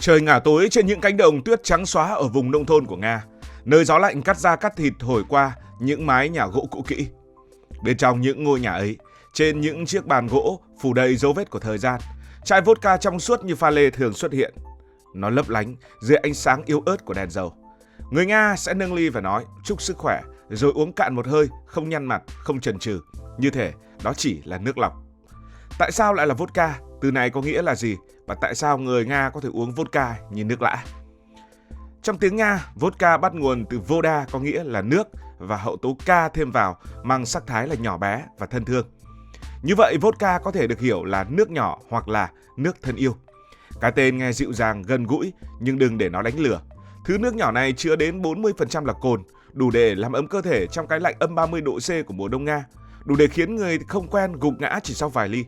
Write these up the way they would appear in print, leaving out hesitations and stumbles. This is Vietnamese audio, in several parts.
Trời ngả tối trên những cánh đồng tuyết trắng xóa ở vùng nông thôn của Nga, nơi gió lạnh cắt da cắt thịt thổi qua những mái nhà gỗ cũ kỹ. Bên trong những ngôi nhà ấy, trên những chiếc bàn gỗ phủ đầy dấu vết của thời gian, chai vodka trong suốt như pha lê thường xuất hiện. Nó lấp lánh dưới ánh sáng yếu ớt của đèn dầu. Người Nga sẽ nâng ly và nói chúc sức khỏe, rồi uống cạn một hơi, không nhăn mặt, không chần chừ, như thể đó chỉ là nước lọc. Tại sao lại là vodka? Từ này có nghĩa là gì? Và tại sao người Nga có thể uống vodka như nước lã? Trong tiếng Nga, vodka bắt nguồn từ voda có nghĩa là nước và hậu tố ca thêm vào mang sắc thái là nhỏ bé và thân thương. Như vậy, vodka có thể được hiểu là nước nhỏ hoặc là nước thân yêu. Cái tên nghe dịu dàng, gần gũi, nhưng đừng để nó đánh lừa. Thứ nước nhỏ này chứa đến 40% là cồn, đủ để làm ấm cơ thể trong cái lạnh âm 30 độ C của mùa đông Nga, đủ để khiến người không quen gục ngã chỉ sau vài ly.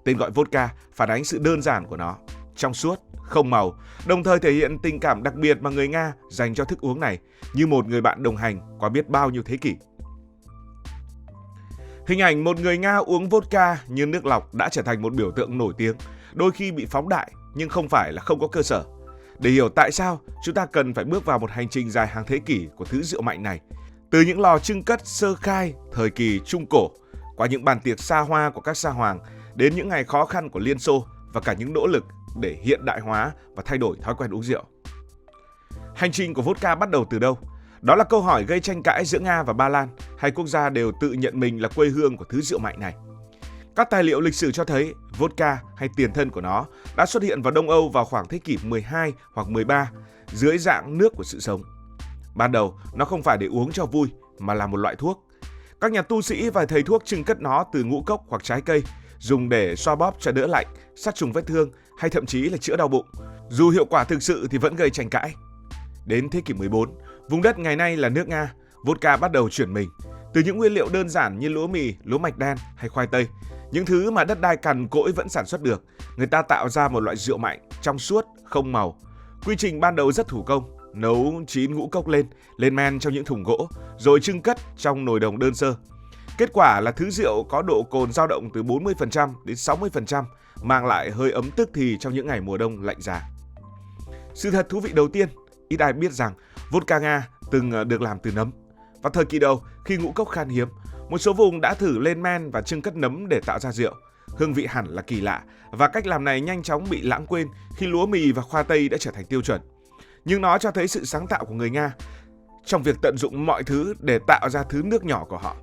Tên gọi vodka phản ánh sự đơn giản của nó, trong suốt, không màu, đồng thời thể hiện tình cảm đặc biệt mà người Nga dành cho thức uống này, như một người bạn đồng hành qua biết bao nhiêu thế kỷ. Hình ảnh một người Nga uống vodka như nước lọc đã trở thành một biểu tượng nổi tiếng, đôi khi bị phóng đại nhưng không phải là không có cơ sở. Để hiểu tại sao, chúng ta cần phải bước vào một hành trình dài hàng thế kỷ của thứ rượu mạnh này, từ những lò trưng cất sơ khai thời kỳ Trung Cổ, qua những bàn tiệc xa hoa của các sa hoàng, đến những ngày khó khăn của Liên Xô và cả những nỗ lực để hiện đại hóa và thay đổi thói quen uống rượu. Hành trình của vodka bắt đầu từ đâu? Đó là câu hỏi gây tranh cãi giữa Nga và Ba Lan, hai quốc gia đều tự nhận mình là quê hương của thứ rượu mạnh này. Các tài liệu lịch sử cho thấy vodka hay tiền thân của nó đã xuất hiện vào Đông Âu vào khoảng thế kỷ 12 hoặc 13 dưới dạng nước của sự sống. Ban đầu, nó không phải để uống cho vui mà là một loại thuốc. Các nhà tu sĩ và thầy thuốc trưng cất nó từ ngũ cốc hoặc trái cây, dùng để xoa bóp cho đỡ lạnh, sát trùng vết thương hay thậm chí là chữa đau bụng. Dù hiệu quả thực sự thì vẫn gây tranh cãi. Đến thế kỷ 14, vùng đất ngày nay là nước Nga, vodka bắt đầu chuyển mình. Từ những nguyên liệu đơn giản như lúa mì, lúa mạch đen hay khoai tây, những thứ mà đất đai cằn cỗi vẫn sản xuất được, người ta tạo ra một loại rượu mạnh, trong suốt, không màu. Quy trình ban đầu rất thủ công, nấu chín ngũ cốc lên men trong những thùng gỗ, rồi trưng cất trong nồi đồng đơn sơ. Kết quả là thứ rượu có độ cồn dao động từ 40% đến 60%, mang lại hơi ấm tức thì trong những ngày mùa đông lạnh giá. Sự thật thú vị đầu tiên, ít ai biết rằng vodka Nga từng được làm từ nấm. Vào thời kỳ đầu, khi ngũ cốc khan hiếm, một số vùng đã thử lên men và trưng cất nấm để tạo ra rượu. Hương vị hẳn là kỳ lạ và cách làm này nhanh chóng bị lãng quên khi lúa mì và khoai tây đã trở thành tiêu chuẩn. Nhưng nó cho thấy sự sáng tạo của người Nga trong việc tận dụng mọi thứ để tạo ra thứ nước nhỏ của họ.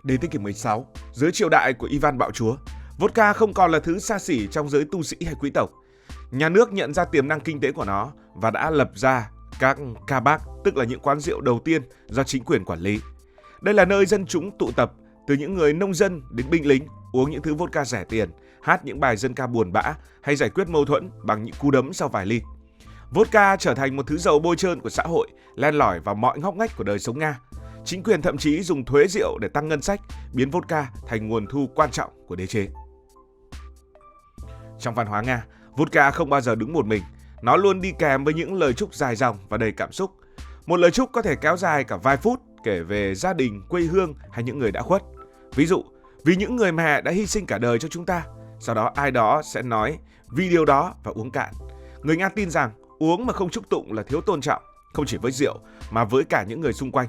Đến thế kỷ 16, dưới triều đại của Ivan Bạo Chúa, vodka không còn là thứ xa xỉ trong giới tu sĩ hay quý tộc. Nhà nước nhận ra tiềm năng kinh tế của nó và đã lập ra các kabak, tức là những quán rượu đầu tiên do chính quyền quản lý. Đây là nơi dân chúng tụ tập, từ những người nông dân đến binh lính, uống những thứ vodka rẻ tiền, hát những bài dân ca buồn bã hay giải quyết mâu thuẫn bằng những cú đấm sau vài ly. Vodka trở thành một thứ dầu bôi trơn của xã hội, len lỏi vào mọi ngóc ngách của đời sống Nga. Chính quyền thậm chí dùng thuế rượu để tăng ngân sách, biến vodka thành nguồn thu quan trọng của đế chế. Trong văn hóa Nga, vodka không bao giờ đứng một mình. Nó luôn đi kèm với những lời chúc dài dòng và đầy cảm xúc. Một lời chúc có thể kéo dài cả vài phút, kể về gia đình, quê hương hay những người đã khuất. Ví dụ, vì những người mẹ đã hy sinh cả đời cho chúng ta. Sau đó ai đó sẽ nói vì điều đó và uống cạn. Người Nga tin rằng uống mà không chúc tụng là thiếu tôn trọng, không chỉ với rượu mà với cả những người xung quanh.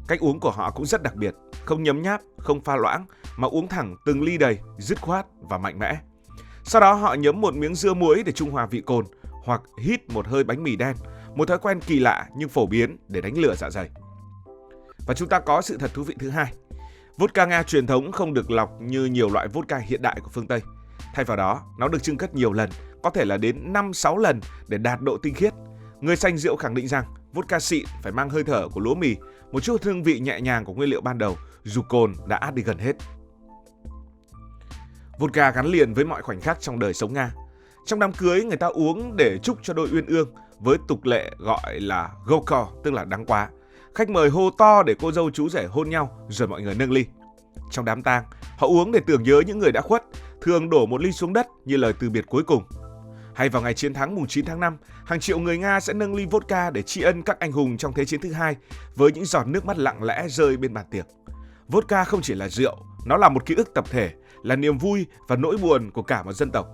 Cách uống của họ cũng rất đặc biệt, không nhấm nháp, không pha loãng mà uống thẳng từng ly đầy, dứt khoát và mạnh mẽ. Sau đó họ nhấm một miếng dưa muối để trung hòa vị cồn hoặc hít một hơi bánh mì đen, một thói quen kỳ lạ nhưng phổ biến để đánh lừa dạ dày. Và chúng ta có sự thật thú vị thứ hai. Vodka Nga truyền thống không được lọc như nhiều loại vodka hiện đại của phương Tây. Thay vào đó, nó được chưng cất nhiều lần, có thể là đến 5-6 lần để đạt độ tinh khiết. Người sành rượu khẳng định rằng vodka xịn phải mang hơi thở của lúa mì, một chút hương vị nhẹ nhàng của nguyên liệu ban đầu, dù cồn đã át đi gần hết. Vodka gắn liền với mọi khoảnh khắc trong đời sống Nga. Trong đám cưới, người ta uống để chúc cho đôi uyên ương, với tục lệ gọi là goko, tức là đắng quá. Khách mời hô to để cô dâu chú rể hôn nhau, rồi mọi người nâng ly. Trong đám tang, họ uống để tưởng nhớ những người đã khuất, thường đổ một ly xuống đất như lời từ biệt cuối cùng. Hay vào ngày chiến thắng mùng 9 tháng 5, hàng triệu người Nga sẽ nâng ly vodka để tri ân các anh hùng trong Thế chiến thứ hai với những giọt nước mắt lặng lẽ rơi bên bàn tiệc. Vodka không chỉ là rượu, nó là một ký ức tập thể, là niềm vui và nỗi buồn của cả một dân tộc.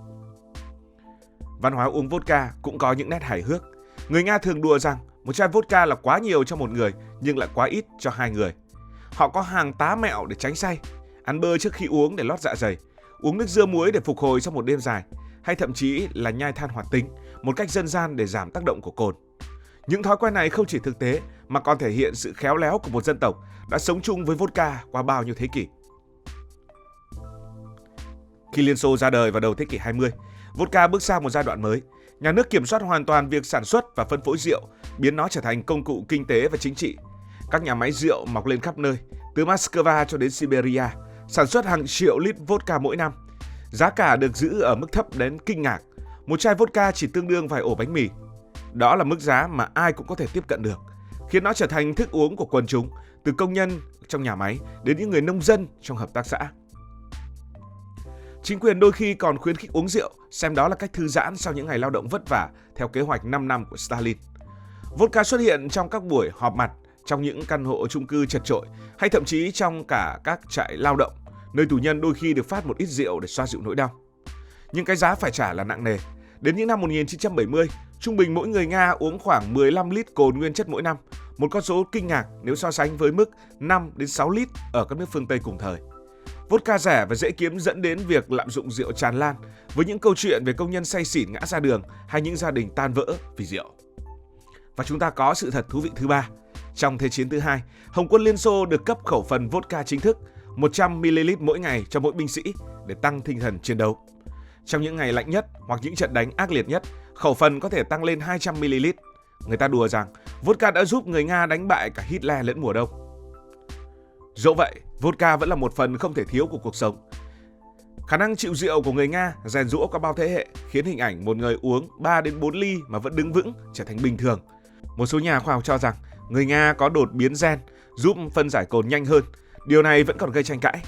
Văn hóa uống vodka cũng có những nét hài hước. Người Nga thường đùa rằng một chai vodka là quá nhiều cho một người nhưng lại quá ít cho hai người. Họ có hàng tá mẹo để tránh say, ăn bơ trước khi uống để lót dạ dày, uống nước dưa muối để phục hồi sau một đêm dài, hay thậm chí là nhai than hoạt tính, một cách dân gian để giảm tác động của cồn. Những thói quen này không chỉ thực tế mà còn thể hiện sự khéo léo của một dân tộc đã sống chung với vodka qua bao nhiêu thế kỷ. Khi Liên Xô ra đời vào đầu thế kỷ 20, vodka bước sang một giai đoạn mới. Nhà nước kiểm soát hoàn toàn việc sản xuất và phân phối rượu, biến nó trở thành công cụ kinh tế và chính trị. Các nhà máy rượu mọc lên khắp nơi, từ Moscow cho đến Siberia, sản xuất hàng triệu lít vodka mỗi năm. Giá cả được giữ ở mức thấp đến kinh ngạc. Một chai vodka chỉ tương đương vài ổ bánh mì. Đó là mức giá mà ai cũng có thể tiếp cận được, khiến nó trở thành thức uống của quần chúng, từ công nhân trong nhà máy đến những người nông dân trong hợp tác xã. Chính quyền đôi khi còn khuyến khích uống rượu, xem đó là cách thư giãn sau những ngày lao động vất vả theo kế hoạch 5 năm của Stalin. Vodka xuất hiện trong các buổi họp mặt, trong những căn hộ chung cư chật chội, hay thậm chí trong cả các trại lao động, nơi tù nhân đôi khi được phát một ít rượu để xoa dịu nỗi đau. Nhưng cái giá phải trả là nặng nề. Đến những năm 1970, trung bình mỗi người Nga uống khoảng 15 lít cồn nguyên chất mỗi năm, một con số kinh ngạc nếu so sánh với mức 5 đến 6 lít ở các nước phương Tây cùng thời. Vodka rẻ và dễ kiếm dẫn đến việc lạm dụng rượu tràn lan, với những câu chuyện về công nhân say xỉn ngã ra đường hay những gia đình tan vỡ vì rượu. Và chúng ta có sự thật thú vị thứ ba. Trong Thế chiến thứ hai, Hồng quân Liên Xô được cấp khẩu phần vodka chính thức 100ml mỗi ngày cho mỗi binh sĩ để tăng tinh thần chiến đấu. Trong những ngày lạnh nhất hoặc những trận đánh ác liệt nhất, khẩu phần có thể tăng lên 200ml. Người ta đùa rằng vodka đã giúp người Nga đánh bại cả Hitler lẫn mùa đông. Dẫu vậy, vodka vẫn là một phần không thể thiếu của cuộc sống. Khả năng chịu rượu của người Nga rèn giũa qua bao thế hệ khiến hình ảnh một người uống 3 đến 4 ly mà vẫn đứng vững trở thành bình thường. Một số nhà khoa học cho rằng người Nga có đột biến gen giúp phân giải cồn nhanh hơn. Điều này vẫn còn gây tranh cãi.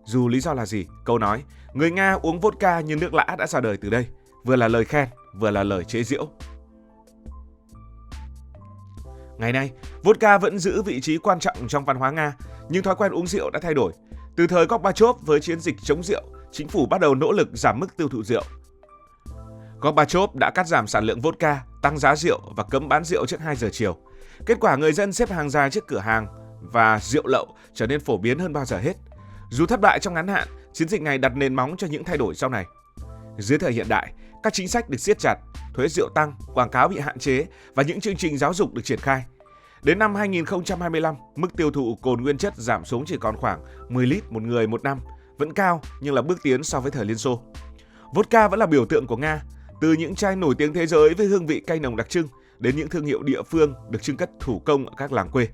Dù lý do là gì, câu nói người Nga uống vodka như nước lã đã ra đời từ đây, vừa là lời khen, vừa là lời chế giễu. Ngày nay, vodka vẫn giữ vị trí quan trọng trong văn hóa Nga, nhưng thói quen uống rượu đã thay đổi. Từ thời Gorbachev với chiến dịch chống rượu, chính phủ bắt đầu nỗ lực giảm mức tiêu thụ rượu. Gorbachev đã cắt giảm sản lượng vodka, tăng giá rượu và cấm bán rượu trước 2 giờ chiều. Kết quả người dân xếp hàng dài trước cửa hàng và rượu lậu trở nên phổ biến hơn bao giờ hết. Dù thất bại trong ngắn hạn, chiến dịch này đặt nền móng cho những thay đổi sau này. Dưới thời hiện đại, các chính sách được siết chặt, thuế rượu tăng, quảng cáo bị hạn chế và những chương trình giáo dục được triển khai. Đến năm 2025, mức tiêu thụ cồn nguyên chất giảm xuống chỉ còn khoảng 10 lít một người một năm, vẫn cao nhưng là bước tiến so với thời Liên Xô. Vodka vẫn là biểu tượng của Nga, từ những chai nổi tiếng thế giới với hương vị cay nồng đặc trưng đến những thương hiệu địa phương được trưng cất thủ công ở các làng quê.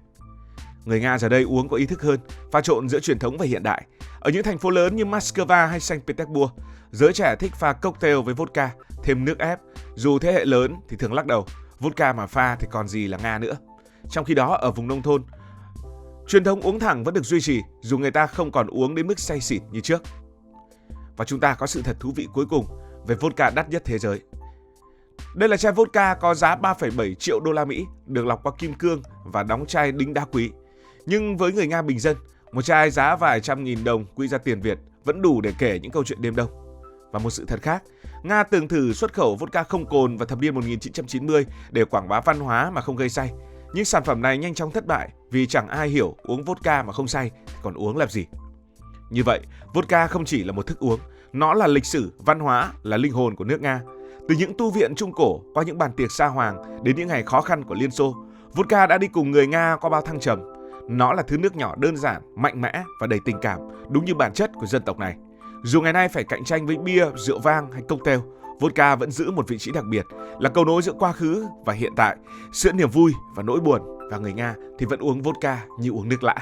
Người Nga giờ đây uống có ý thức hơn, pha trộn giữa truyền thống và hiện đại. Ở những thành phố lớn như Moscow hay Saint Petersburg, giới trẻ thích pha cocktail với vodka, thêm nước ép. Dù thế hệ lớn thì thường lắc đầu, vodka mà pha thì còn gì là Nga nữa. Trong khi đó ở vùng nông thôn, truyền thống uống thẳng vẫn được duy trì dù người ta không còn uống đến mức say xỉn như trước. Và chúng ta có sự thật thú vị cuối cùng về vodka đắt nhất thế giới. Đây là chai vodka có giá 3,7 triệu đô la Mỹ, được lọc qua kim cương và đóng chai đính đá quý. Nhưng với người Nga bình dân, một chai giá vài trăm nghìn đồng quy ra tiền Việt vẫn đủ để kể những câu chuyện đêm đông. Và một sự thật khác, Nga từng thử xuất khẩu vodka không cồn vào thập niên 1990 để quảng bá văn hóa mà không gây say. Nhưng sản phẩm này nhanh chóng thất bại vì chẳng ai hiểu uống vodka mà không say còn uống làm gì. Như vậy, vodka không chỉ là một thức uống, nó là lịch sử, văn hóa, là linh hồn của nước Nga. Từ những tu viện Trung Cổ qua những bàn tiệc sa hoàng đến những ngày khó khăn của Liên Xô, vodka đã đi cùng người Nga qua bao thăng trầm. Nó là thứ nước nhỏ đơn giản, mạnh mẽ và đầy tình cảm, đúng như bản chất của dân tộc này. Dù ngày nay phải cạnh tranh với bia, rượu vang hay cocktail, vodka vẫn giữ một vị trí đặc biệt, là cầu nối giữa quá khứ và hiện tại, giữa niềm vui và nỗi buồn. Và người Nga thì vẫn uống vodka như uống nước lã.